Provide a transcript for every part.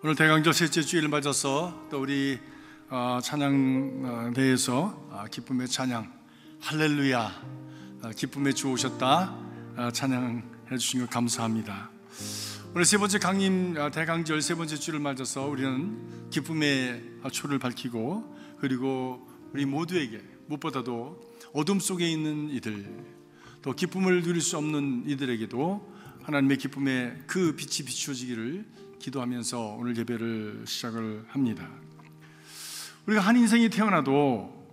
오늘 대강절 셋째 주일을 맞아서 또 우리 찬양대에서 기쁨의 찬양 할렐루야 기쁨의 주 오셨다 찬양해 주신 것 감사합니다. 오늘 세 번째 강림 대강절 세 번째 주를 맞아서 우리는 기쁨의 초를 밝히고 그리고 우리 모두에게 무엇보다도 어둠 속에 있는 이들 또 기쁨을 누릴 수 없는 이들에게도 하나님의 기쁨의 그 빛이 비추어지기를 기도하면서 오늘 예배를 시작을 합니다. 우리가 한 인생이 태어나도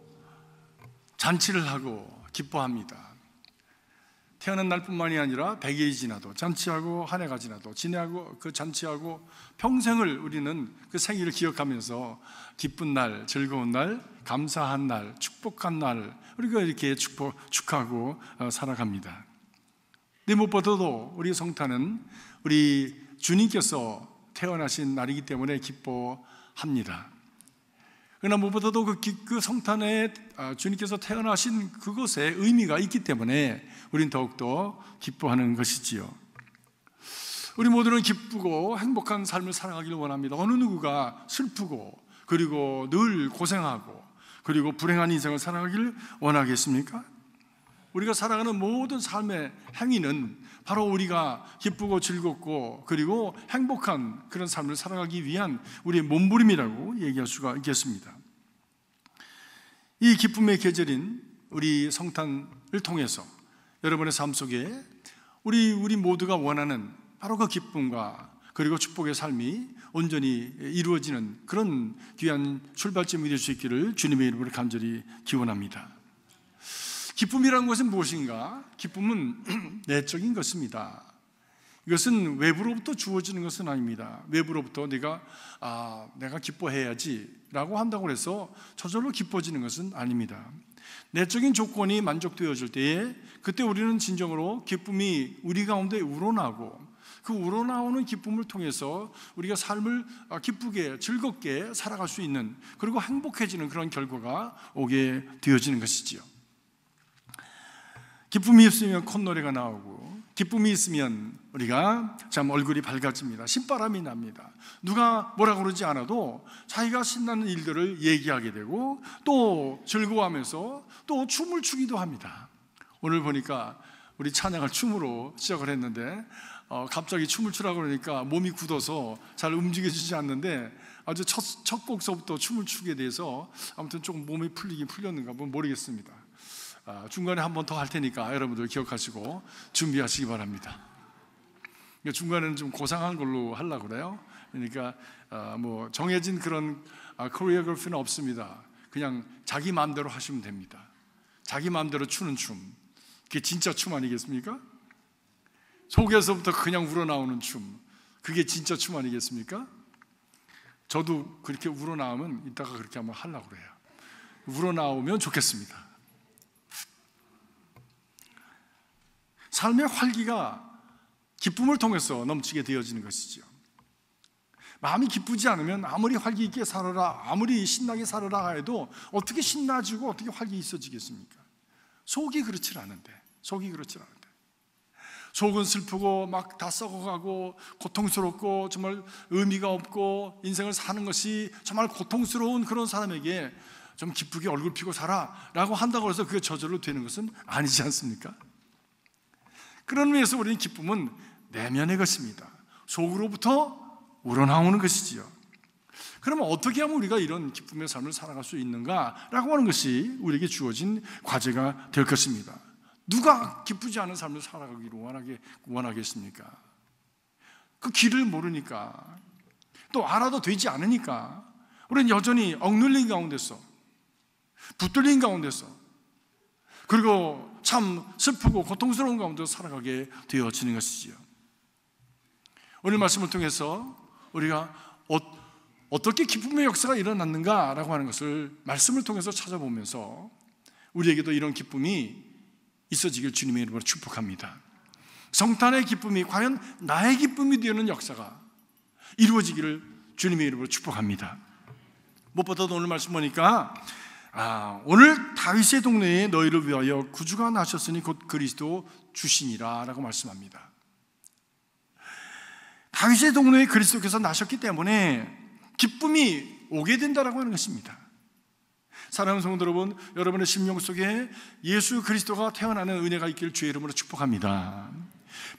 잔치를 하고 기뻐합니다. 태어난 날뿐만이 아니라 100일이 지나도 잔치하고 한 해가 지나도 지내하고 그 잔치하고 평생을 우리는 그 생일을 기억하면서 기쁜 날, 즐거운 날, 감사한 날, 축복한 날 우리가 이렇게 축하하고 살아갑니다. 근데 무엇보다도 우리 성탄은 우리 주님께서 태어나신 날이기 때문에 기뻐합니다. 그러나 무엇보다도 그 성탄에 주님께서 태어나신 그것에 의미가 있기 때문에 우리는 더욱더 기뻐하는 것이지요. 우리 모두는 기쁘고 행복한 삶을 살아가기를 원합니다. 어느 누구가 슬프고 그리고 늘 고생하고 그리고 불행한 인생을 살아가기를 원하겠습니까? 우리가 살아가는 모든 삶의 행위는 바로 우리가 기쁘고 즐겁고 그리고 행복한 그런 삶을 살아가기 위한 우리의 몸부림이라고 얘기할 수가 있겠습니다. 이 기쁨의 계절인 우리 성탄을 통해서 여러분의 삶 속에 우리 모두가 원하는 바로 그 기쁨과 그리고 축복의 삶이 온전히 이루어지는 그런 귀한 출발점이 될 수 있기를 주님의 이름으로 간절히 기원합니다. 기쁨이라는 것은 무엇인가? 기쁨은 내적인 것입니다. 이것은 외부로부터 주어지는 것은 아닙니다. 외부로부터 내가 기뻐해야지 라고 한다고 해서 저절로 기뻐지는 것은 아닙니다. 내적인 조건이 만족되어질 때에 그때 우리는 진정으로 기쁨이 우리 가운데 우러나고 그 우러나오는 기쁨을 통해서 우리가 삶을 기쁘게 즐겁게 살아갈 수 있는 그리고 행복해지는 그런 결과가 오게 되어지는 것이지요. 기쁨이 있으면 콧노래가 나오고 기쁨이 있으면 우리가 참 얼굴이 밝아집니다. 신바람이 납니다. 누가 뭐라 그러지 않아도 자기가 신나는 일들을 얘기하게 되고 또 즐거워하면서 또 춤을 추기도 합니다. 오늘 보니까 우리 찬양을 춤으로 시작을 했는데 갑자기 춤을 추라고 그러니까 몸이 굳어서 잘 움직여지지 않는데 아주 첫 곡서부터 춤을 추게 돼서 아무튼 조금 몸이 풀렸는가 모르겠습니다. 중간에 한 번 더 할 테니까 여러분들 기억하시고 준비하시기 바랍니다. 중간에는 좀 고상한 걸로 하려고 그래요. 그러니까 뭐 정해진 그런 코리오그래피는 없습니다. 그냥 자기 마음대로 하시면 됩니다. 자기 마음대로 추는 춤, 그게 진짜 춤 아니겠습니까? 속에서부터 그냥 우러나오는 춤, 그게 진짜 춤 아니겠습니까? 저도 그렇게 우러나오면 이따가 그렇게 한번 하려고 그래요. 우러나오면 좋겠습니다. 삶의 활기가 기쁨을 통해서 넘치게 되어지는 것이죠. 마음이 기쁘지 않으면 아무리 활기 있게 살아라, 아무리 신나게 살아라 해도 어떻게 신나지고 어떻게 활기 있어지겠습니까? 속이 그렇지 않은데 속은 슬프고 막 다 썩어가고 고통스럽고 정말 의미가 없고 인생을 사는 것이 정말 고통스러운 그런 사람에게 좀 기쁘게 얼굴 피고 살아 라고 한다고 해서 그게 저절로 되는 것은 아니지 않습니까? 그런 의미에서 우리는 기쁨은 내면의 것입니다. 속으로부터 우러나오는 것이지요. 그러면 어떻게 하면 우리가 이런 기쁨의 삶을 살아갈 수 있는가라고 하는 것이 우리에게 주어진 과제가 될 것입니다. 누가 기쁘지 않은 삶을 살아가기를 원하겠습니까? 그 길을 모르니까 또 알아도 되지 않으니까 우리는 여전히 억눌린 가운데서 붙들린 가운데서 그리고 참 슬프고 고통스러운 가운데서 살아가게 되어지는 것이지요. 오늘 말씀을 통해서 우리가 어떻게 기쁨의 역사가 일어났는가라고 하는 것을 말씀을 통해서 찾아보면서 우리에게도 이런 기쁨이 있어지길 주님의 이름으로 축복합니다. 성탄의 기쁨이 과연 나의 기쁨이 되는 역사가 이루어지기를 주님의 이름으로 축복합니다. 무엇보다도 오늘 말씀 보니까 오늘 다윗의 동네에 너희를 위하여 구주가 나셨으니 곧 그리스도 주시니라 라고 말씀합니다. 다윗의 동료의 그리스도께서 나셨기 때문에 기쁨이 오게 된다라고 하는 것입니다. 사랑하는 성도 여러분, 여러분의 심령 속에 예수 그리스도가 태어나는 은혜가 있기를 주의 이름으로 축복합니다.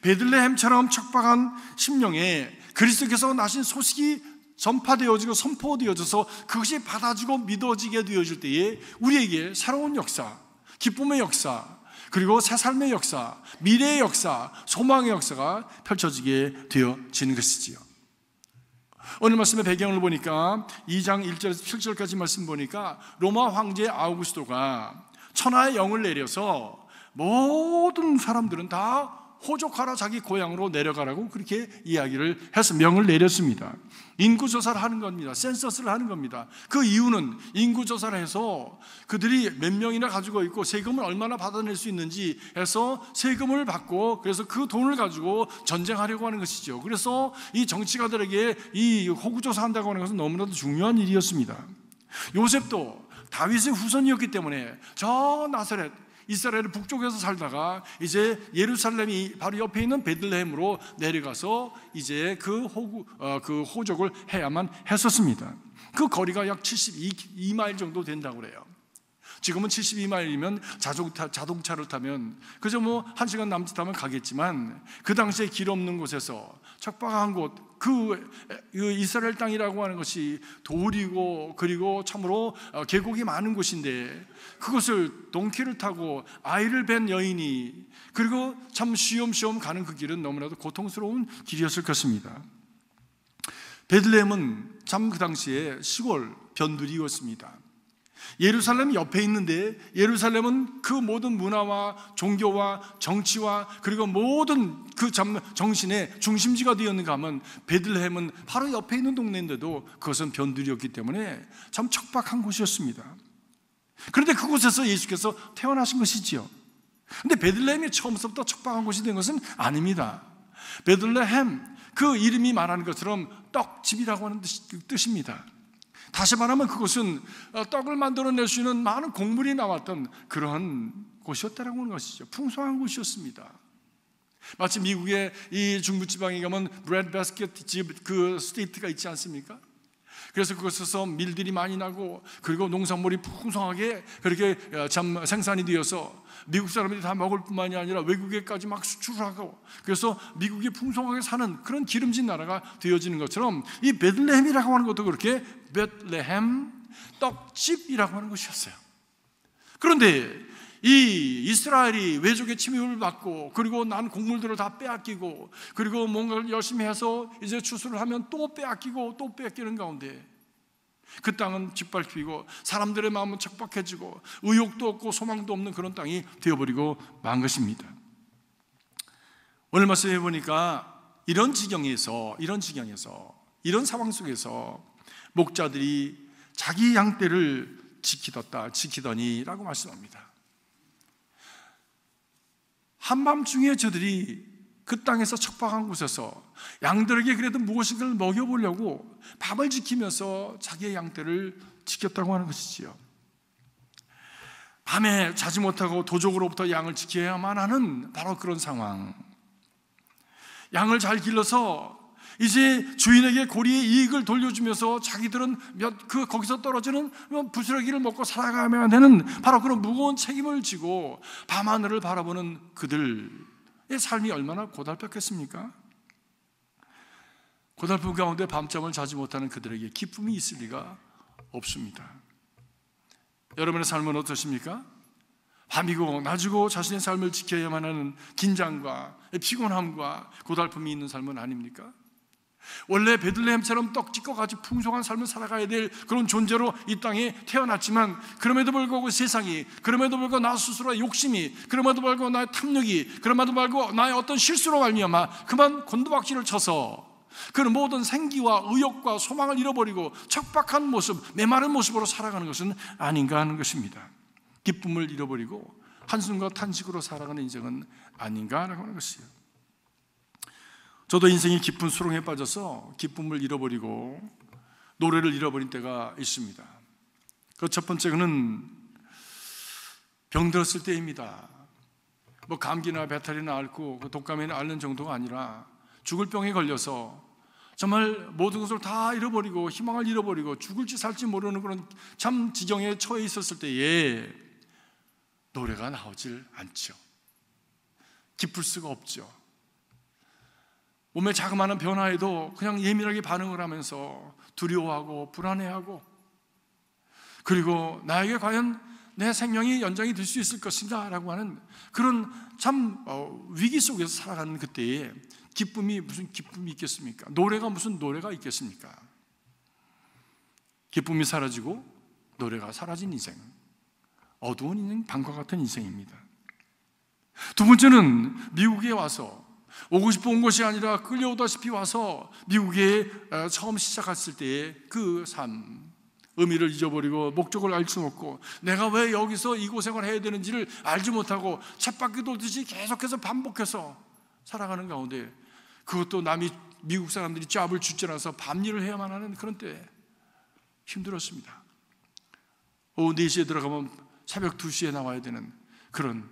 베들레헴처럼 척박한 심령에 그리스도께서 나신 소식이 전파되어지고 선포되어져서 그것이 받아지고 믿어지게 되어질 때에 우리에게 새로운 역사, 기쁨의 역사, 그리고 새 삶의 역사, 미래의 역사, 소망의 역사가 펼쳐지게 되어지는 것이지요. 오늘 말씀의 배경을 보니까 2장 1절에서 7절까지 말씀 보니까 로마 황제 아우구스토가 천하의 영을 내려서 모든 사람들은 다 호족하라, 자기 고향으로 내려가라고 그렇게 이야기를 해서 명을 내렸습니다. 인구조사를 하는 겁니다. 센서스를 하는 겁니다. 그 이유는 인구조사를 해서 그들이 몇 명이나 가지고 있고 세금을 얼마나 받아낼 수 있는지 해서 세금을 받고, 그래서 그 돈을 가지고 전쟁하려고 하는 것이죠. 그래서 이 정치가들에게 이 호구조사한다고 하는 것은 너무나도 중요한 일이었습니다. 요셉도 다윗의 후손이었기 때문에 저 나사렛 이스라엘 북쪽에서 살다가 이제 예루살렘이 바로 옆에 있는 베들레헴으로 내려가서 이제 그 호적을 해야만 했었습니다. 그 거리가 약 72마일 정도 된다고 그래요. 지금은 72마일이면 자동차를 타면 그저 뭐 1시간 남짓하면 가겠지만, 그 당시에 길 없는 곳에서 척박한 곳, 그 이스라엘 땅이라고 하는 것이 돌이고 그리고 참으로 계곡이 많은 곳인데, 그것을 동키를 타고 아이를 뵌 여인이 그리고 참 쉬엄쉬엄 가는 그 길은 너무나도 고통스러운 길이었을 것입니다. 베들레헴은 참 그 당시에 시골 변두리였습니다. 예루살렘 옆에 있는데, 예루살렘은 그 모든 문화와 종교와 정치와 그리고 모든 그 정신의 중심지가 되었는가 하면 베들레헴은 바로 옆에 있는 동네인데도 그것은 변두리였기 때문에 참 척박한 곳이었습니다. 그런데 그곳에서 예수께서 태어나신 것이지요. 그런데 베들레헴이 처음부터 척박한 곳이 된 것은 아닙니다. 베들레헴, 그 이름이 말하는 것처럼 떡집이라고 하는 뜻입니다. 다시 말하면 그것은 떡을 만들어낼 수 있는 많은 곡물이 나왔던 그런 곳이었다라고 하는 것이죠. 풍성한 곳이었습니다. 마치 미국의 이 중부지방에 가면 브레드 바스켓 집 그 스테이트가 있지 않습니까? 그래서 그곳에서 밀들이 많이 나고 그리고 농산물이 풍성하게 그렇게 참 생산이 되어서 미국 사람들이 다 먹을 뿐만이 아니라 외국에까지 막 수출을 하고, 그래서 미국이 풍성하게 사는 그런 기름진 나라가 되어지는 것처럼 이 베들레헴이라고 하는 것도 그렇게 베들레헴 떡집이라고 하는 것이었어요. 그런데 이 이스라엘이 외적의 침입을 받고 그리고 난 곡물들을 다 빼앗기고 그리고 뭔가를 열심히 해서 이제 추수를 하면 또 빼앗기고 또 빼앗기는 가운데 그 땅은 짓밟히고 사람들의 마음은 척박해지고 의욕도 없고 소망도 없는 그런 땅이 되어버리고 만 것입니다. 오늘 말씀해 보니까 이런 지경에서 이런 상황 속에서 목자들이 자기 양떼를 지키더니라고 말씀합니다. 한밤중에 저들이 그 땅에서 척박한 곳에서 양들에게 그래도 무엇인가를 먹여보려고 밤을 지키면서 자기의 양떼를 지켰다고 하는 것이지요. 밤에 자지 못하고 도적으로부터 양을 지켜야만 하는 바로 그런 상황. 양을 잘 길러서 이제 주인에게 고리의 이익을 돌려주면서 자기들은 거기서 떨어지는 부스러기를 먹고 살아가야 되는 바로 그런 무거운 책임을 지고 밤하늘을 바라보는 그들의 삶이 얼마나 고달팠겠습니까? 고달픈 가운데 밤잠을 자지 못하는 그들에게 기쁨이 있을 리가 없습니다. 여러분의 삶은 어떠십니까? 밤이고 낮이고 자신의 삶을 지켜야만 하는 긴장과 피곤함과 고달픔이 있는 삶은 아닙니까? 원래 베들레헴처럼 떡집과 같이 풍성한 삶을 살아가야 될 그런 존재로 이 땅에 태어났지만, 그럼에도 불구하고 세상이, 그럼에도 불구하고 나 스스로의 욕심이, 그럼에도 불구하고 나의 탐욕이, 그럼에도 불구하고 나의 어떤 실수로 말미암아 그만 곤두박질을 쳐서 그런 모든 생기와 의욕과 소망을 잃어버리고 척박한 모습, 메마른 모습으로 살아가는 것은 아닌가 하는 것입니다. 기쁨을 잃어버리고 한숨과 탄식으로 살아가는 인생은 아닌가 하는 것이에요. 저도 인생이 깊은 수렁에 빠져서 기쁨을 잃어버리고 노래를 잃어버린 때가 있습니다. 그 첫 번째는 병들었을 때입니다. 뭐 감기나 배탈이나 앓고 독감이나 앓는 정도가 아니라 죽을 병에 걸려서 정말 모든 것을 다 잃어버리고 희망을 잃어버리고 죽을지 살지 모르는 그런 참 지경에 처해 있었을 때에 노래가 나오질 않죠. 기쁠 수가 없죠. 몸의 자그마한 변화에도 그냥 예민하게 반응을 하면서 두려워하고 불안해하고, 그리고 나에게 과연 내 생명이 연장이 될 수 있을 것인가 라고 하는 그런 참 위기 속에서 살아가는 그때에 기쁨이 무슨 기쁨이 있겠습니까? 노래가 무슨 노래가 있겠습니까? 기쁨이 사라지고 노래가 사라진 인생, 어두운 인생, 밤과 같은 인생입니다. 두 번째는 미국에 와서 오고 싶어 온 것이 아니라 끌려오다시피 와서 미국에 처음 시작했을 때의 그 삶, 의미를 잊어버리고 목적을 알 수 없고 내가 왜 여기서 이 고생을 해야 되는지를 알지 못하고 쳇바퀴 돌듯이 계속해서 반복해서 살아가는 가운데, 그것도 남이 미국 사람들이 짭을 주째라서 밤일을 해야만 하는 그런 때 힘들었습니다. 오후 4시에 들어가면 새벽 2시에 나와야 되는 그런,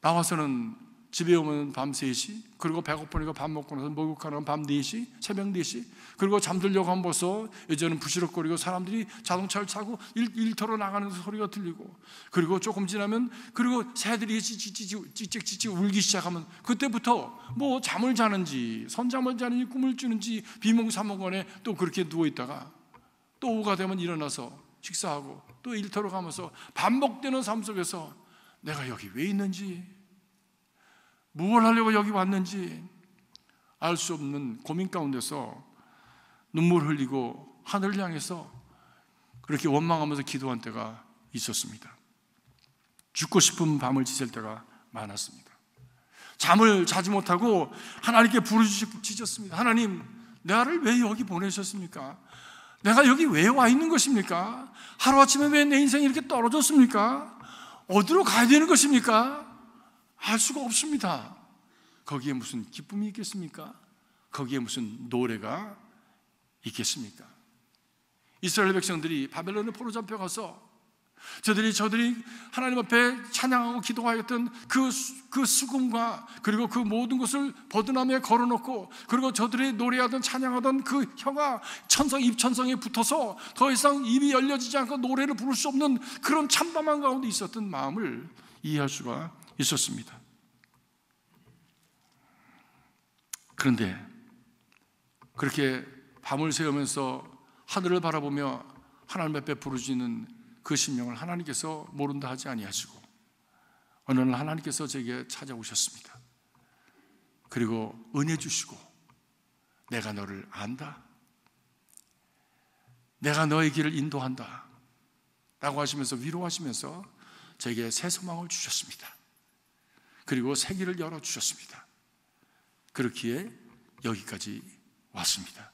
나와서는 집에 오면 밤 3시, 그리고 배고프니까 밥 먹고 나서 목욕하는 밤 4시, 새벽 4시, 그리고 잠들려고 하면 벌써 이제는 부시럭거리고 사람들이 자동차를 타고 일터로 나가는 소리가 들리고, 그리고 조금 지나면 그리고 새들이 찌찌찌찌 울기 시작하면 그때부터 뭐 잠을 자는지 선잠을 자는지 꿈을 주는지 비몽사몽간에 또 그렇게 누워있다가 또 오후가 되면 일어나서 식사하고 또 일터로 가면서 반복되는 삶 속에서 내가 여기 왜 있는지, 무엇을 하려고 여기 왔는지 알 수 없는 고민 가운데서 눈물 흘리고 하늘을 향해서 그렇게 원망하면서 기도한 때가 있었습니다. 죽고 싶은 밤을 지샐 때가 많았습니다. 잠을 자지 못하고 하나님께 부르짖었습니다. 하나님, 나를 왜 여기 보내셨습니까? 내가 여기 왜 와 있는 것입니까? 하루아침에 왜 내 인생이 이렇게 떨어졌습니까? 어디로 가야 되는 것입니까? 알 수가 없습니다. 거기에 무슨 기쁨이 있겠습니까? 거기에 무슨 노래가 있겠습니까? 이스라엘 백성들이 바벨론에 포로잡혀 가서 저들이 하나님 앞에 찬양하고 기도하였던 그 수금과 그리고 그 모든 것을 버드나무에 걸어놓고, 그리고 저들이 노래하던 찬양하던 그 혀가 입천성에 붙어서 더 이상 입이 열려지지 않고 노래를 부를 수 없는 그런 참담한 가운데 있었던 마음을 이해할 수가 있었습니다. 그런데 그렇게 밤을 새우면서 하늘을 바라보며 하나님 앞에 부르짖는 그 심령을 하나님께서 모른다 하지 아니하시고 어느 날 하나님께서 제게 찾아오셨습니다. 그리고 은혜 주시고 내가 너를 안다, 내가 너의 길을 인도한다 라고 하시면서 위로하시면서 제게 새 소망을 주셨습니다. 그리고 새 길을 열어주셨습니다. 그렇기에 여기까지 왔습니다.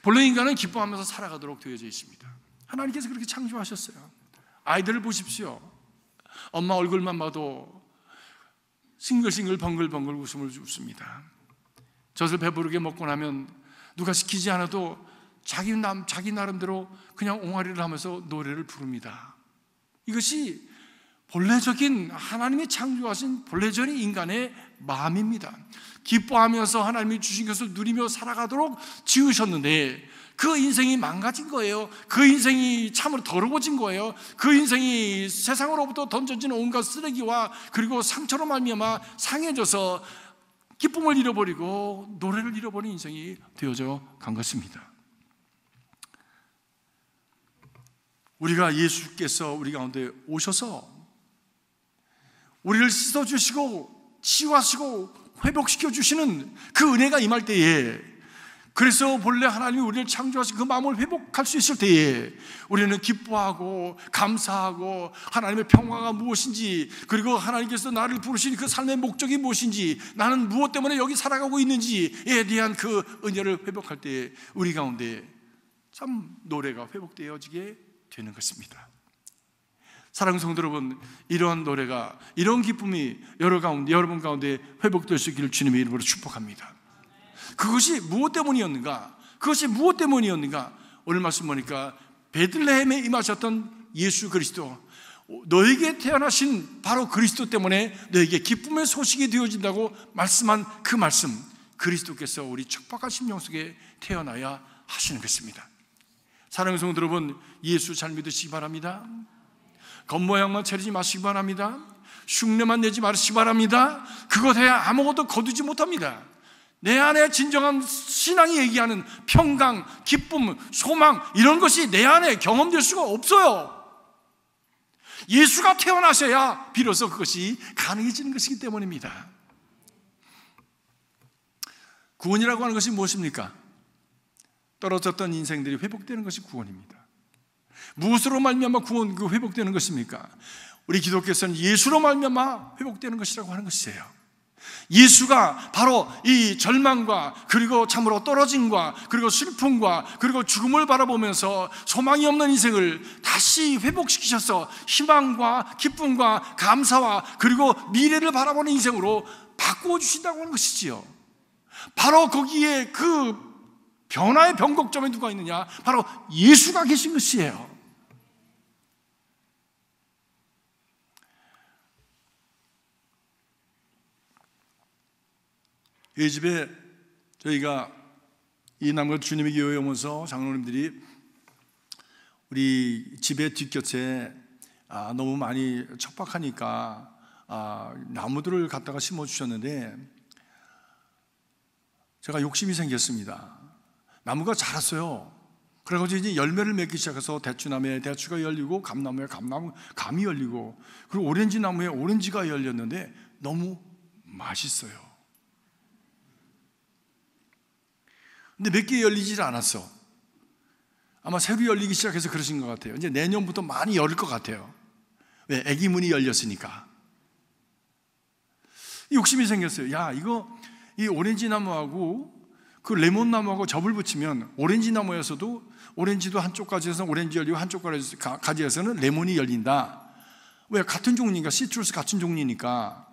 본래 인간은 기뻐하면서 살아가도록 되어져 있습니다. 하나님께서 그렇게 창조하셨어요. 아이들을 보십시오. 엄마 얼굴만 봐도 싱글싱글 벙글벙글 웃음을 웃습니다. 젖을 배부르게 먹고 나면 누가 시키지 않아도 자기 나름대로 그냥 옹알이를 하면서 노래를 부릅니다. 이것이 본래적인 하나님이 창조하신 본래적인 인간의 마음입니다. 기뻐하면서 하나님이 주신 것을 누리며 살아가도록 지으셨는데 그 인생이 망가진 거예요. 그 인생이 참으로 더러워진 거예요. 그 인생이 세상으로부터 던져진 온갖 쓰레기와 그리고 상처로 말미암아 상해져서 기쁨을 잃어버리고 노래를 잃어버린 인생이 되어져 간 것입니다. 우리가 예수께서 우리 가운데 오셔서 우리를 씻어주시고 치유하시고 회복시켜 주시는 그 은혜가 임할 때에, 그래서 본래 하나님이 우리를 창조하신 그 마음을 회복할 수 있을 때에 우리는 기뻐하고 감사하고 하나님의 평화가 무엇인지, 그리고 하나님께서 나를 부르신 그 삶의 목적이 무엇인지, 나는 무엇 때문에 여기 살아가고 있는지에 대한 그 은혜를 회복할 때에 우리 가운데 참 노래가 회복되어지게 되는 것입니다. 사랑하는 성도 여러분, 이러한 노래가, 이런 기쁨이 여러분 가운데 회복될 수 있기를 주님의 이름으로 축복합니다. 그것이 무엇 때문이었는가? 오늘 말씀 보니까 베들레헴에 임하셨던 예수 그리스도, 너에게 태어나신 바로 그리스도 때문에 너에게 기쁨의 소식이 되어진다고 말씀한 그 말씀, 그리스도께서 우리 척박한 심령 속에 태어나야 하시는 것입니다. 사랑하는 성도 여러분, 예수 잘 믿으시기 바랍니다. 겉모양만 차리지 마시기 바랍니다. 흉내만 내지 마시기 바랍니다. 그것에 아무것도 거두지 못합니다. 내 안에 진정한 신앙이 얘기하는 평강, 기쁨, 소망, 이런 것이 내 안에 경험될 수가 없어요. 예수가 태어나셔야 비로소 그것이 가능해지는 것이기 때문입니다. 구원이라고 하는 것이 무엇입니까? 떨어졌던 인생들이 회복되는 것이 구원입니다. 무엇으로 말미암아 회복되는 것입니까? 우리 기독교에서는 예수로 말미암아 회복되는 것이라고 하는 것이에요. 예수가 바로 이 절망과 그리고 참으로 떨어짐과 그리고 슬픔과 그리고 죽음을 바라보면서 소망이 없는 인생을 다시 회복시키셔서 희망과 기쁨과 감사와 그리고 미래를 바라보는 인생으로 바꾸어 주신다고 하는 것이지요. 바로 거기에 그 변화의 변곡점에 누가 있느냐? 바로 예수가 계신 것이에요. 이 집에 저희가 이 나무가 주님의 교회에 오면서 장로님들이 우리 집의 뒷곁에 너무 많이 척박하니까 나무들을 갖다가 심어주셨는데 제가 욕심이 생겼습니다. 나무가 자랐어요. 그래가지고 이제 열매를 맺기 시작해서 대추나무에 대추가 열리고 감나무에 감이 열리고 그리고 오렌지 나무에 오렌지가 열렸는데 너무 맛있어요. 근데 몇 개 열리질 않았어. 아마 새로 열리기 시작해서 그러신 것 같아요. 이제 내년부터 많이 열릴 것 같아요. 왜? 애기 문이 열렸으니까. 욕심이 생겼어요. 야, 이 오렌지 나무하고 그 레몬 나무하고 접을 붙이면 오렌지 나무에서도 오렌지도 한쪽 가지에서 오렌지 열리고 한쪽 가지에서는 레몬이 열린다. 왜? 같은 종류니까, 시트루스 같은 종류니까.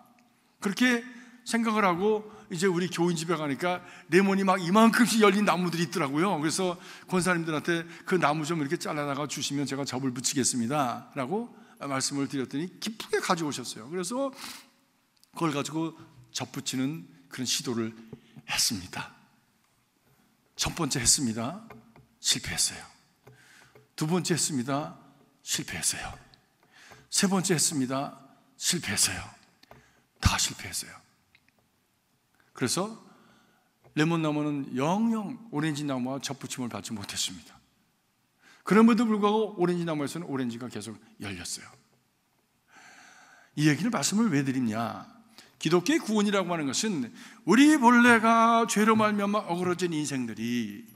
그렇게 생각을 하고 이제 우리 교인 집에 가니까 레몬이 막 이만큼씩 열린 나무들이 있더라고요. 그래서 권사님들한테 그 나무 좀 이렇게 잘라다가 주시면 제가 접을 붙이겠습니다 라고 말씀을 드렸더니 기쁘게 가져오셨어요. 그래서 그걸 가지고 접 붙이는 그런 시도를 했습니다. 첫 번째 했습니다. 실패했어요. 두 번째 했습니다. 실패했어요. 세 번째 했습니다. 실패했어요. 다 실패했어요. 그래서 레몬나무는 영영 오렌지 나무와 접붙임을 받지 못했습니다. 그럼에도 불구하고 오렌지 나무에서는 오렌지가 계속 열렸어요. 이 얘기를 말씀을 왜 드리냐? 기독교의 구원이라고 하는 것은 우리 본래가 죄로 말미암아 어그러진 인생들이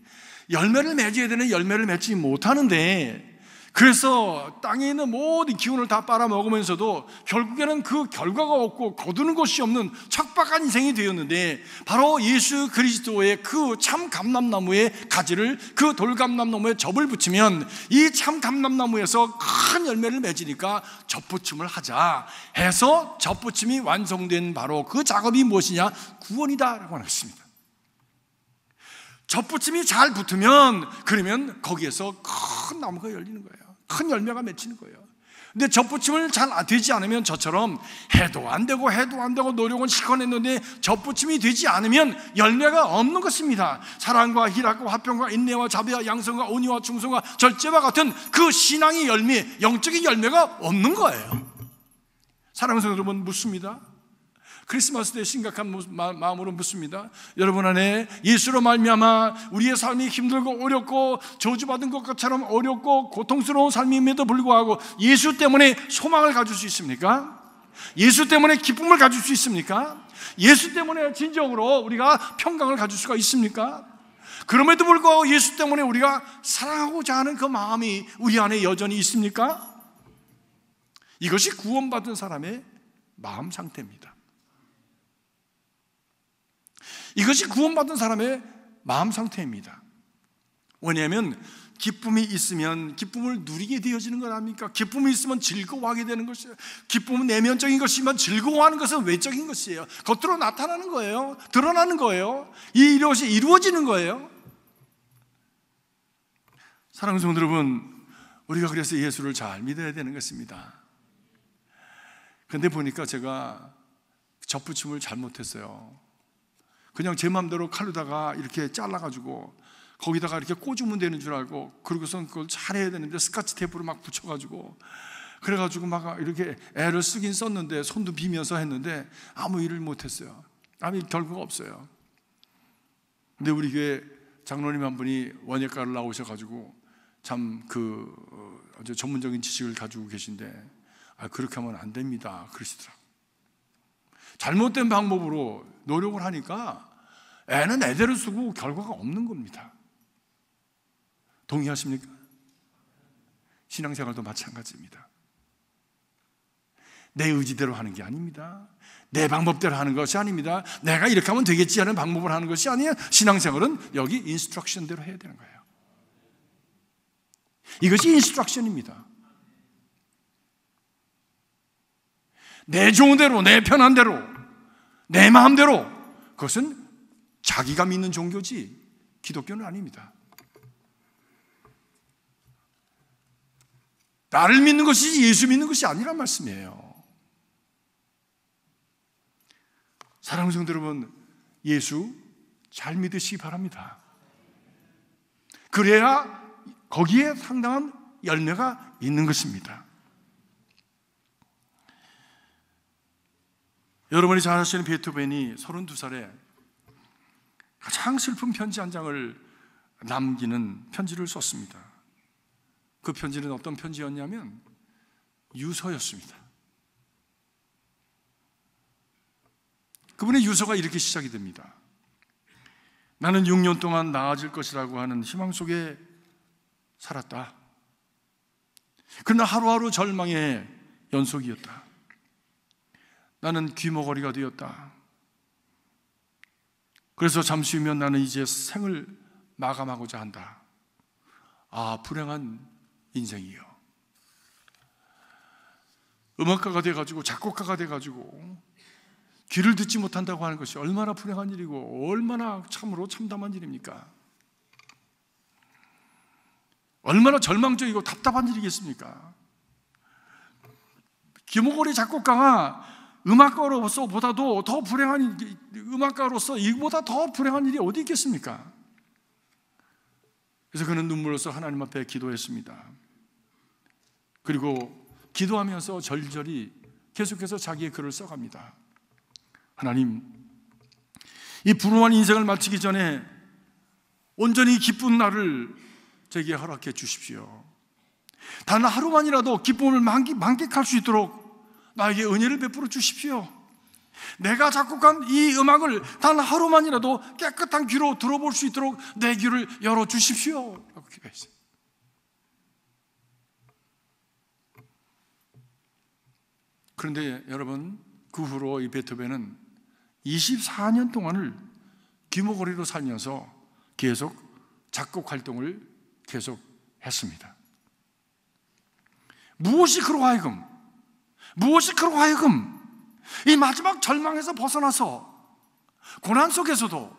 열매를 맺어야 되는 열매를 맺지 못하는데, 그래서 땅에 있는 모든 기운을 다 빨아먹으면서도 결국에는 그 결과가 없고 거두는 것이 없는 척박한 인생이 되었는데, 바로 예수 그리스도의 그 참 감람나무의 가지를 그 돌감람나무에 접을 붙이면 이 참 감람나무에서 큰 열매를 맺으니까 접붙임을 하자 해서 접붙임이 완성된 바로 그 작업이 무엇이냐? 구원이다라고 하는 것입니다. 접붙임이 잘 붙으면 그러면 거기에서 큰 나무가 열리는 거예요. 큰 열매가 맺히는 거예요. 근데 접붙임을 잘 되지 않으면 저처럼 해도 안 되고 노력은 실컷 했는데 접붙임이 되지 않으면 열매가 없는 것입니다. 사랑과 희락과 화평과 인내와 자비와 양성과 온유와 충성과 절제와 같은 그 신앙의 열매, 영적인 열매가 없는 거예요. 사랑하는 성도 여러분, 묻습니다. 크리스마스 때 심각한 마음으로 묻습니다. 여러분 안에 예수로 말미암아 우리의 삶이 힘들고 어렵고 저주받은 것처럼 어렵고 고통스러운 삶임에도 불구하고 예수 때문에 소망을 가질 수 있습니까? 예수 때문에 기쁨을 가질 수 있습니까? 예수 때문에 진정으로 우리가 평강을 가질 수가 있습니까? 그럼에도 불구하고 예수 때문에 우리가 사랑하고자 하는 그 마음이 우리 안에 여전히 있습니까? 이것이 구원받은 사람의 마음 상태입니다. 이것이 구원받은 사람의 마음 상태입니다. 왜냐하면 기쁨이 있으면 기쁨을 누리게 되어지는 것 아닙니까? 기쁨이 있으면 즐거워하게 되는 것이에요. 기쁨은 내면적인 것이지만 즐거워하는 것은 외적인 것이에요. 겉으로 나타나는 거예요. 드러나는 거예요. 이것이 이루어지는 거예요. 사랑하는 성도 여러분, 우리가 그래서 예수를 잘 믿어야 되는 것입니다. 그런데 보니까 제가 접붙임을 잘못했어요. 그냥 제 마음대로 칼로다가 이렇게 잘라가지고 거기다가 이렇게 꽂으면 되는 줄 알고, 그러고선 그걸 잘해야 되는데 스카치 테이프로 막 붙여가지고, 그래가지고 막 이렇게 애를 쓰긴 썼는데 손도 비면서 했는데 아무 일을 못했어요. 아무 결과가 없어요. 근데 우리 교회 장로님 한 분이 원예과를 나오셔가지고 참 아주 전문적인 지식을 가지고 계신데, 그렇게 하면 안 됩니다 그러시더라고요. 잘못된 방법으로 노력을 하니까 애는 애대로 쓰고 결과가 없는 겁니다. 동의하십니까? 신앙생활도 마찬가지입니다. 내 의지대로 하는 게 아닙니다. 내 방법대로 하는 것이 아닙니다. 내가 이렇게 하면 되겠지 하는 방법을 하는 것이 아니에요. 신앙생활은 여기 인스트럭션대로 해야 되는 거예요. 이것이 인스트럭션입니다. 내 좋은 대로, 내 편한 대로, 내 마음대로, 그것은 자기가 믿는 종교지 기독교는 아닙니다. 나를 믿는 것이지 예수 믿는 것이 아니란 말씀이에요. 사랑하는 성도 여러분, 예수 잘 믿으시기 바랍니다. 그래야 거기에 상당한 열매가 있는 것입니다. 여러분이 잘 아시는 베토벤이 32살에 가장 슬픈 편지 한 장을 남기는 편지를 썼습니다. 그 편지는 어떤 편지였냐면 유서였습니다. 그분의 유서가 이렇게 시작이 됩니다. 나는 6년 동안 나아질 것이라고 하는 희망 속에 살았다. 그러나 하루하루 절망의 연속이었다. 나는 귀머거리가 되었다. 그래서 잠시 후면 나는 이제 생을 마감하고자 한다. 불행한 인생이요. 음악가가 돼가지고 작곡가가 돼가지고 귀를 듣지 못한다고 하는 것이 얼마나 불행한 일이고 얼마나 참으로 참담한 일입니까? 얼마나 절망적이고 답답한 일이겠습니까? 귀머거리 작곡가가 음악가로서보다도 더 불행한, 음악가로서 이보다 더 불행한 일이 어디 있겠습니까? 그래서 그는 눈물로써 하나님 앞에 기도했습니다. 그리고 기도하면서 절절히 계속해서 자기의 글을 써갑니다. 하나님, 이 불우한 인생을 마치기 전에 온전히 기쁜 날을 제게 허락해 주십시오. 단 하루만이라도 기쁨을 만끽할 수 있도록 나에게 은혜를 베풀어 주십시오. 내가 작곡한 이 음악을 단 하루만이라도 깨끗한 귀로 들어볼 수 있도록 내 귀를 열어 주십시오 라고 기도했어요. 그런데 여러분, 그 후로 이 베토벤은 24년 동안을 귀머거리로 살면서 계속 작곡 활동을 계속했습니다. 무엇이 그로 하여금 이 마지막 절망에서 벗어나서 고난 속에서도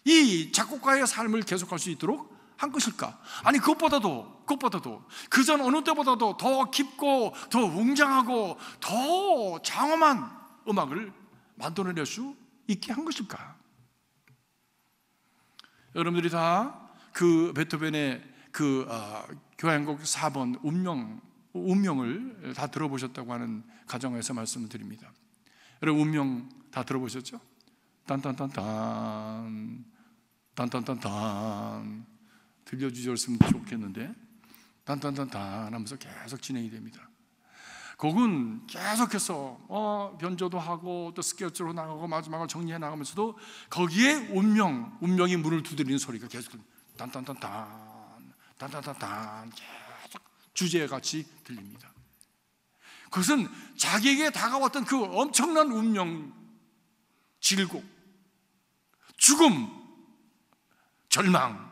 이 작곡가의 삶을 계속할 수 있도록 한 것일까? 아니, 그것보다도 그전 어느 때보다도 더 깊고 더 웅장하고 더 장엄한 음악을 만들어낼 수 있게 한 것일까? 여러분들이 다 그 베토벤의 교향곡 4번 운명을 다 들어보셨다고 하는 가정에서 말씀을 드립니다. 여러분, 운명 다 들어보셨죠? 딴딴딴딴 딴딴딴딴 들려주셨으면 좋겠는데, 딴딴딴딴 하면서 계속 진행이 됩니다. 곡은 계속해서 변조도 하고 또 스케치로 나가고 마지막을 정리해 나가면서도 거기에 운명이 문을 두드리는 소리가 계속 딴딴딴딴 계속 주제같이 들립니다. 그것은 자기에게 다가왔던 그 엄청난 운명, 질곡, 죽음, 절망,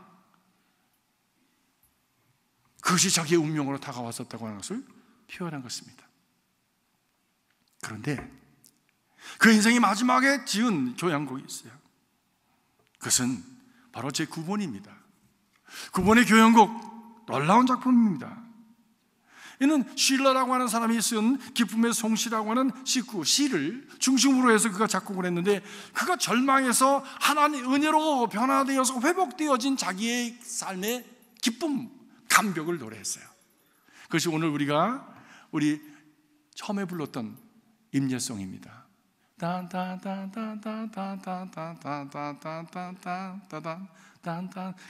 그것이 자기의 운명으로 다가왔었다고 하는 것을 표현한 것입니다. 그런데 그 인생의 마지막에 지은 교향곡이 있어요. 그것은 바로 제 9번입니다. 9번의 교향곡, 놀라운 작품입니다. 이는 실러라고 하는 사람이 쓴 기쁨의 송시라고 하는 시를 중심으로 해서 그가 작곡을 했는데, 그가 절망해서 하나님 은혜로 변화되어서 회복되어진 자기의 삶의 기쁨, 감격을 노래했어요. 그것이 오늘 우리 처음에 불렀던 임예송입니다.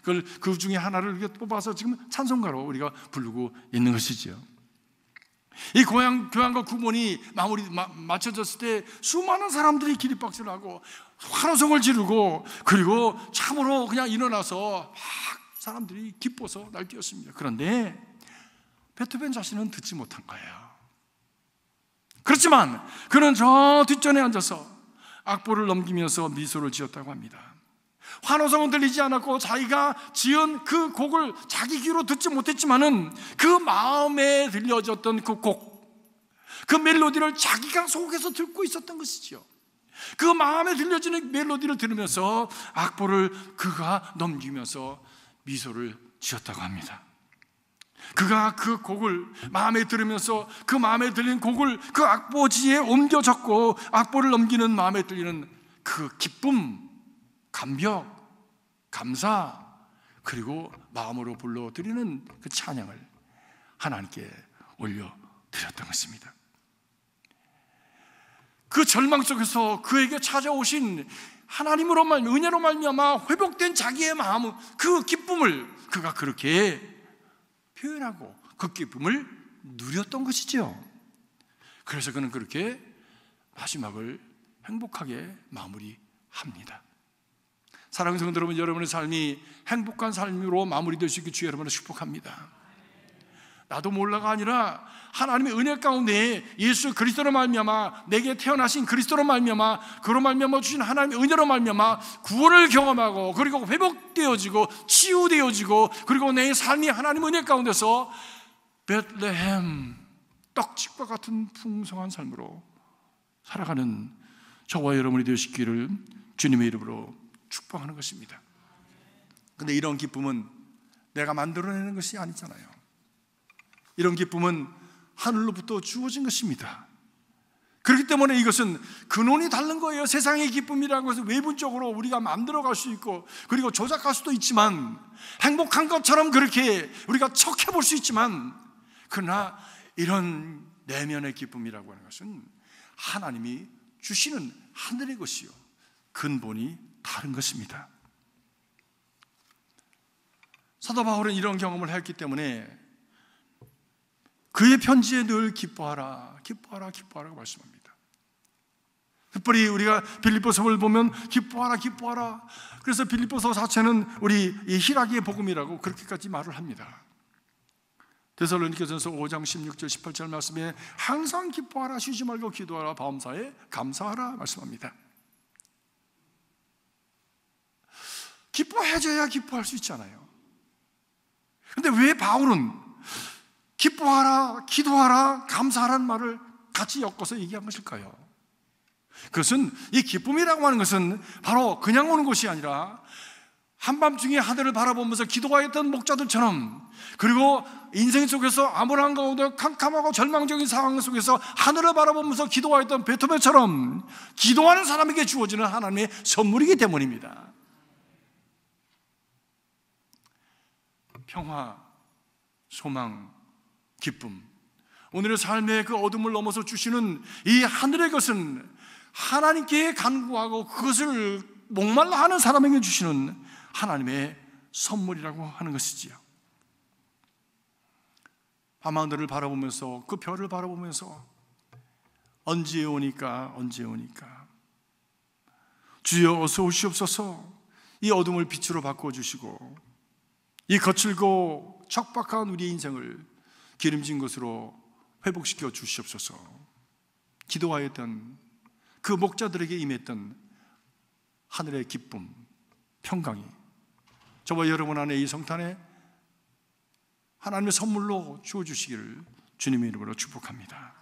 그걸 그 중에 하나를 뽑아서 지금 찬송가로 우리가 부르고 있는 것이죠. 이 교향과 구본이 맞춰졌을 때 수많은 사람들이 기립박수를 하고 환호성을 지르고, 그리고 참으로 그냥 일어나서 막 사람들이 기뻐서 날뛰었습니다. 그런데 베토벤 자신은 듣지 못한 거예요. 그렇지만 그는 저 뒷전에 앉아서 악보를 넘기면서 미소를 지었다고 합니다. 환호성은 들리지 않았고 자기가 지은 그 곡을 자기 귀로 듣지 못했지만은 그 마음에 들려졌던 그 곡, 그 멜로디를 자기가 속에서 듣고 있었던 것이죠. 그 마음에 들려지는 멜로디를 들으면서 악보를 그가 넘기면서 미소를 지었다고 합니다. 그가 그 곡을 마음에 들으면서 그 마음에 들린 곡을 그 악보지에 옮겨 적고 악보를 넘기는 마음에 들리는 그 기쁨, 감격, 감사, 그리고 마음으로 불러드리는 그 찬양을 하나님께 올려드렸던 것입니다. 그 절망 속에서 그에게 찾아오신 하나님으로 은혜로 말미암아 회복된 자기의 마음, 그 기쁨을 그가 그렇게 표현하고 그 기쁨을 누렸던 것이죠. 그래서 그는 그렇게 마지막을 행복하게 마무리합니다. 사랑하는 성도 여러분, 여러분의 삶이 행복한 삶으로 마무리될 수 있게 주여 여러분을 축복합니다. 나도 몰라가 아니라 하나님의 은혜 가운데 예수 그리스도로 말미암아 내게 태어나신 그리스도로 말미암아 그로 말미암아 주신 하나님의 은혜로 말미암아 구원을 경험하고, 그리고 회복되어지고 치유되어지고, 그리고 내 삶이 하나님의 은혜 가운데서 베들레헴 떡집과 같은 풍성한 삶으로 살아가는 저와 여러분이 되시기를 주님의 이름으로 축복하는 것입니다. 그런데 이런 기쁨은 내가 만들어내는 것이 아니잖아요. 이런 기쁨은 하늘로부터 주어진 것입니다. 그렇기 때문에 이것은 근원이 다른 거예요. 세상의 기쁨이라는 것은 외부적으로 우리가 만들어갈 수 있고, 그리고 조작할 수도 있지만, 행복한 것처럼 그렇게 우리가 척해 볼 수 있지만, 그러나 이런 내면의 기쁨이라고 하는 것은 하나님이 주시는 하늘의 것이요, 근본이 다른 것입니다. 사도 바울은 이런 경험을 했기 때문에 그의 편지에 늘 기뻐하라, 기뻐하라, 기뻐하라고 말씀합니다. 특별히 우리가 빌립보서를 보면 기뻐하라, 기뻐하라. 그래서 빌립보서 자체는 우리 희락의 복음이라고 그렇게까지 말을 합니다. 데살로니가전서 5장 16절 18절 말씀에 항상 기뻐하라, 쉬지 말고 기도하라, 범사에 감사하라 말씀합니다. 기뻐해줘야 기뻐할 수 있잖아요. 근데 왜 바울은 기뻐하라, 기도하라, 감사하라는 말을 같이 엮어서 얘기한 것일까요? 그것은 이 기쁨이라고 하는 것은 바로 그냥 오는 것이 아니라 한밤중에 하늘을 바라보면서 기도하였던 목자들처럼, 그리고 인생 속에서 암울한 가운데 캄캄하고 절망적인 상황 속에서 하늘을 바라보면서 기도하였던 베토벤처럼 기도하는 사람에게 주어지는 하나님의 선물이기 때문입니다. 평화, 소망, 기쁨, 오늘의 삶의 그 어둠을 넘어서 주시는 이 하늘의 것은 하나님께 간구하고 그것을 목말라 하는 사람에게 주시는 하나님의 선물이라고 하는 것이지요. 밤하늘을 바라보면서, 그 별을 바라보면서 언제 오니까, 언제 오니까, 주여 어서 오시옵소서, 이 어둠을 빛으로 바꿔주시고 이 거칠고 척박한 우리의 인생을 기름진 것으로 회복시켜 주시옵소서. 기도하였던 그 목자들에게 임했던 하늘의 기쁨, 평강이 저와 여러분 안에 이 성탄에 하나님의 선물로 주어주시기를 주님의 이름으로 축복합니다.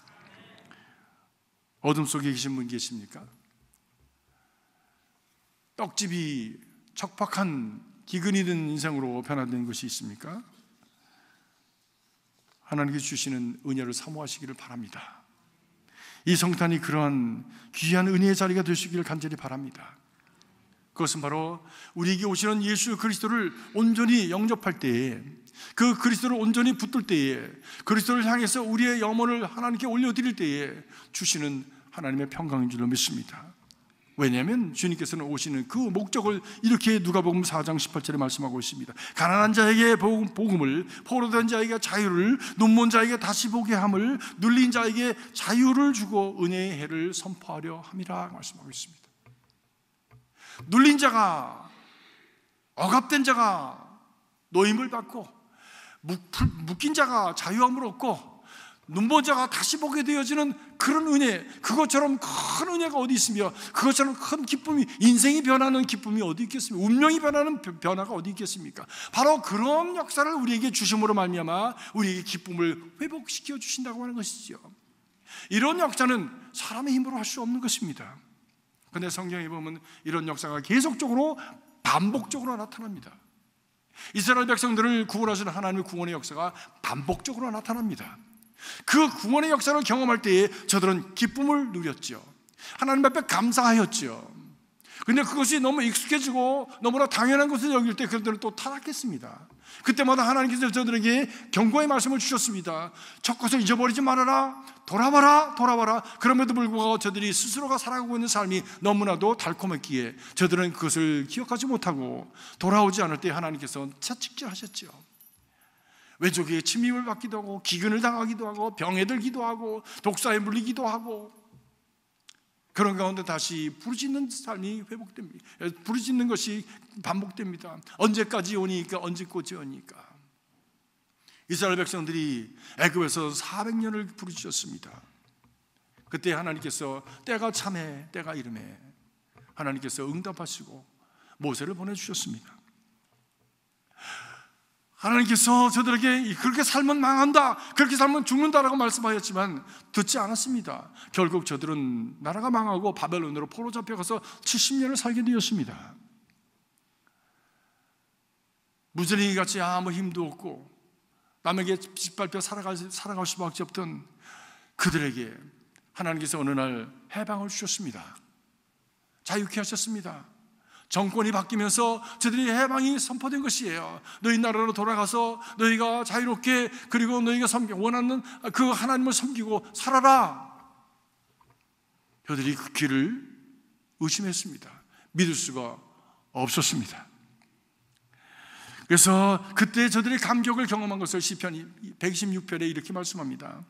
어둠 속에 계신 분 계십니까? 떡집이 척박한 기근이 든 인생으로 변화된 것이 있습니까? 하나님께 주시는 은혜를 사모하시기를 바랍니다. 이 성탄이 그러한 귀한 은혜의 자리가 되시기를 간절히 바랍니다. 그것은 바로 우리에게 오시는 예수 그리스도를 온전히 영접할 때에, 그 그리스도를 온전히 붙들 때에, 그리스도를 향해서 우리의 염원을 하나님께 올려드릴 때에 주시는 하나님의 평강인 줄로 믿습니다. 왜냐하면 주님께서는 오시는 그 목적을 이렇게 누가복음 4장 18절에 말씀하고 있습니다. 가난한 자에게 복음을, 포로된 자에게 자유를, 눈먼 자에게 다시 보게 함을, 눌린 자에게 자유를 주고 은혜의 해를 선포하려 함이라 말씀하고 있습니다. 눌린 자가, 억압된 자가 노임을 받고, 묶인 자가 자유함을 얻고, 눈먼 자가 다시 보게 되어지는 그런 은혜, 그것처럼 큰 은혜가 어디 있으며, 그것처럼 큰 기쁨이, 인생이 변하는 기쁨이 어디 있겠습니까? 운명이 변하는 변화가 어디 있겠습니까? 바로 그런 역사를 우리에게 주심으로 말미암아 우리에게 기쁨을 회복시켜 주신다고 하는 것이죠. 이런 역사는 사람의 힘으로 할 수 없는 것입니다. 그런데 성경에 보면 이런 역사가 계속적으로 반복적으로 나타납니다. 이스라엘 백성들을 구원하시는 하나님의 구원의 역사가 반복적으로 나타납니다. 그 구원의 역사를 경험할 때에 저들은 기쁨을 누렸죠. 하나님 앞에 감사하였죠. 그런데 그것이 너무 익숙해지고 너무나 당연한 것을 여길 때 그들은 또 타락했습니다. 그때마다 하나님께서 저들에게 경고의 말씀을 주셨습니다. 첫 것을 잊어버리지 말아라, 돌아봐라, 돌아봐라. 그럼에도 불구하고 저들이 스스로가 살아가고 있는 삶이 너무나도 달콤했기에 저들은 그것을 기억하지 못하고 돌아오지 않을 때 하나님께서 채찍질하셨죠. 외족에게 침입을 받기도 하고, 기근을 당하기도 하고, 병에 들기도 하고, 독사에 물리기도 하고, 그런 가운데 다시 부르짖는 삶이 회복됩니다. 부르짖는 것이 반복됩니다. 언제까지 오니까, 언제까지 오니까. 이스라엘 백성들이 애굽에서 400년을 부르짖었습니다. 그때 하나님께서 때가 참에 때가 이름에 하나님께서 응답하시고 모세를 보내주셨습니다. 하나님께서 저들에게 그렇게 살면 망한다, 그렇게 살면 죽는다라고 말씀하셨지만 듣지 않았습니다. 결국 저들은 나라가 망하고 바벨론으로 포로 잡혀가서 70년을 살게 되었습니다. 무전이같이 아무 힘도 없고 남에게 짓밟혀 살아갈 수밖에 없던 그들에게 하나님께서 어느 날 해방을 주셨습니다. 자유케 하셨습니다. 정권이 바뀌면서 저들이 해방이 선포된 것이에요. 너희 나라로 돌아가서 너희가 자유롭게, 그리고 너희가 원하는 그 하나님을 섬기고 살아라. 저들이 그 길을 의심했습니다. 믿을 수가 없었습니다. 그래서 그때 저들이 감격을 경험한 것을 시편 126편에 이렇게 말씀합니다.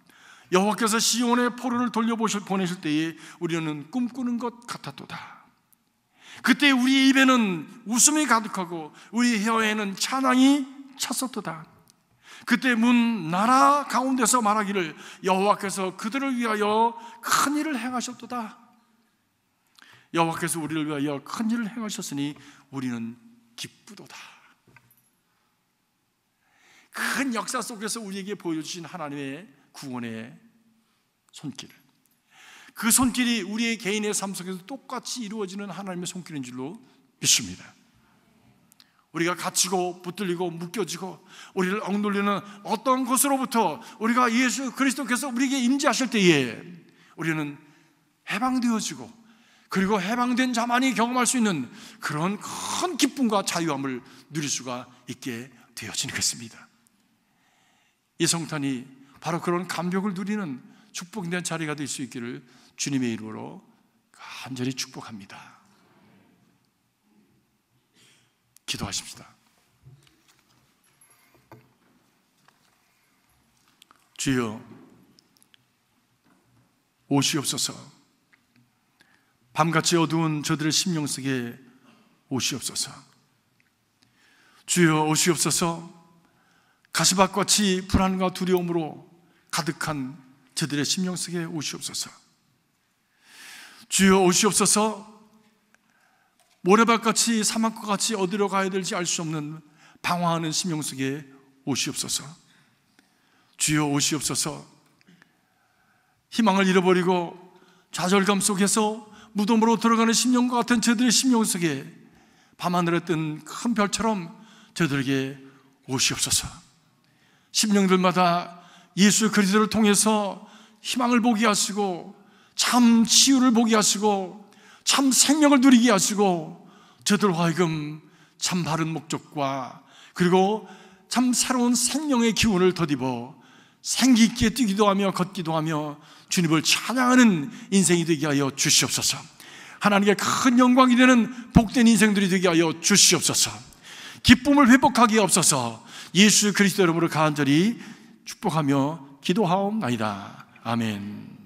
여호와께서 시온의 포로를 돌려보내실 때에 우리는 꿈꾸는 것 같았도다. 그때 우리 입에는 웃음이 가득하고 우리 혀에는 찬양이 찼었도다. 그때 문 나라 가운데서 말하기를 여호와께서 그들을 위하여 큰 일을 행하셨도다. 여호와께서 우리를 위하여 큰 일을 행하셨으니 우리는 기쁘도다. 큰 역사 속에서 우리에게 보여주신 하나님의 구원의 손길, 그 손길이 우리의 개인의 삶 속에서 똑같이 이루어지는 하나님의 손길인 줄로 믿습니다. 우리가 갇히고 붙들리고 묶여지고 우리를 억눌리는 어떤 것으로부터 우리가 예수 그리스도께서 우리에게 임재하실 때에 우리는 해방되어지고, 그리고 해방된 자만이 경험할 수 있는 그런 큰 기쁨과 자유함을 누릴 수가 있게 되어지는 것입니다. 이 성탄이 바로 그런 감격을 누리는 축복된 자리가 될 수 있기를 주님의 이름으로 간절히 축복합니다. 기도하십시다. 주여, 오시옵소서. 밤같이 어두운 저들의 심령 속에 오시옵소서. 주여, 오시옵소서. 가시밭같이 불안과 두려움으로 가득한 저들의 심령 속에 오시옵소서. 주여, 오시옵소서. 모래밭같이 사막과 같이 어디로 가야 될지 알 수 없는 방황하는 심령 속에 오시옵소서. 주여, 오시옵소서. 희망을 잃어버리고 좌절감 속에서 무덤으로 들어가는 심령과 같은 저들의 심령 속에 밤하늘에 뜬 큰 별처럼 저들에게 오시옵소서. 심령들마다 예수 그리스도를 통해서 희망을 보게 하시고 참 치유를 보게 하시고 참 생명을 누리게 하시고 저들로 하여금 참 바른 목적과 그리고 참 새로운 생명의 기운을 덧입어 생기 있게 뛰기도 하며 걷기도 하며 주님을 찬양하는 인생이 되게 하여 주시옵소서. 하나님께 큰 영광이 되는 복된 인생들이 되게 하여 주시옵소서. 기쁨을 회복하게 없어서 예수 그리스도 이름으로 간절히 축복하며 기도하옵나이다. 아멘.